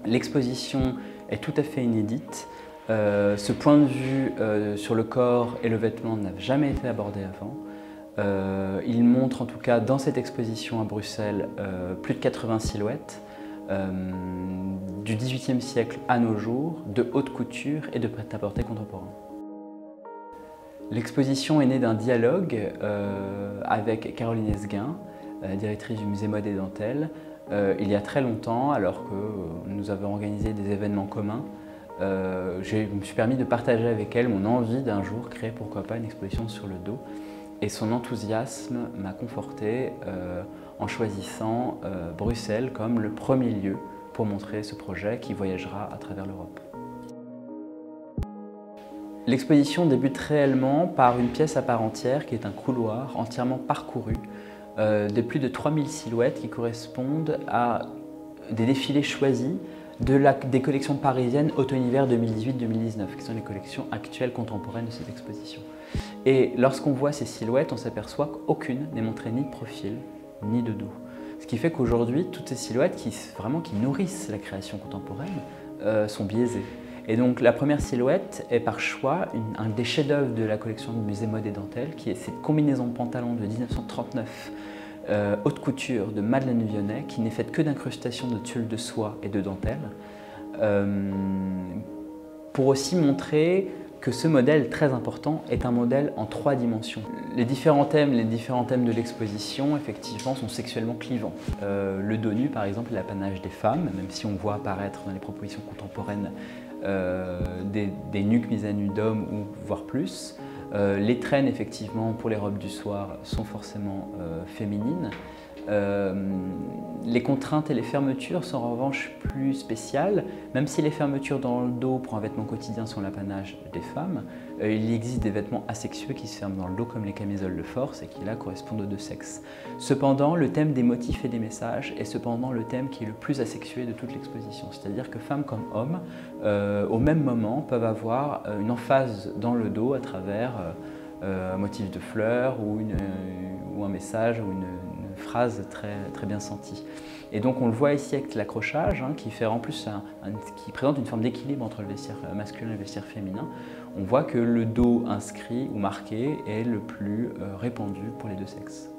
L'exposition est tout à fait inédite. Ce point de vue sur le corps et le vêtement n'a jamais été abordé avant. Il montre en tout cas dans cette exposition à Bruxelles plus de 80 silhouettes du XVIIIe siècle à nos jours, de haute couture et de prêt-à-porter contemporain. L'exposition est née d'un dialogue avec Caroline Esguin, directrice du musée Mode et Dentelle, il y a très longtemps, alors que nous avons organisé des événements communs. Je me suis permis de partager avec elle mon envie d'un jour créer, pourquoi pas, une exposition sur le dos. Et son enthousiasme m'a conforté en choisissant Bruxelles comme le premier lieu pour montrer ce projet qui voyagera à travers l'Europe. L'exposition débute réellement par une pièce à part entière qui est un couloir entièrement parcouru de plus de 3000 silhouettes qui correspondent à des défilés choisis des collections parisiennes automne-hiver 2018-2019, qui sont les collections actuelles contemporaines de cette exposition. Et lorsqu'on voit ces silhouettes, on s'aperçoit qu'aucune n'est montrée ni de profil, ni de dos. Ce qui fait qu'aujourd'hui, toutes ces silhouettes qui nourrissent la création contemporaine sont biaisées. Et donc la première silhouette est par choix un des chefs-d'œuvre de la collection du musée Mode et Dentelle, qui est cette combinaison de pantalon de 1939, haute couture de Madeleine Vionnet, qui n'est faite que d'incrustations de tulle de soie et de dentelle, pour aussi montrer que ce modèle très important est un modèle en 3 dimensions. Les différents thèmes de l'exposition, effectivement, sont sexuellement clivants. Le dos nu, par exemple, est l'apanage des femmes, même si on voit apparaître dans les propositions contemporaines des nuques mises à nu d'hommes ou voire plus. Les traînes, effectivement, pour les robes du soir sont forcément féminines. Les contraintes et les fermetures sont en revanche plus spéciales, même si les fermetures dans le dos pour un vêtement quotidien sont l'apanage des femmes. Il existe des vêtements asexués qui se ferment dans le dos comme les camisoles de force et qui là correspondent aux deux sexes. Cependant, le thème des motifs et des messages est cependant le thème qui est le plus asexué de toute l'exposition, c'est-à-dire que femmes comme hommes, au même moment, peuvent avoir une emphase dans le dos à travers un motif de fleurs ou un message ou une phrase très bien sentie. Et donc on le voit ici avec l'accrochage qui fait en plus qui présente une forme d'équilibre entre le vestiaire masculin et le vestiaire féminin. On voit que le dos inscrit ou marqué est le plus répandu pour les deux sexes.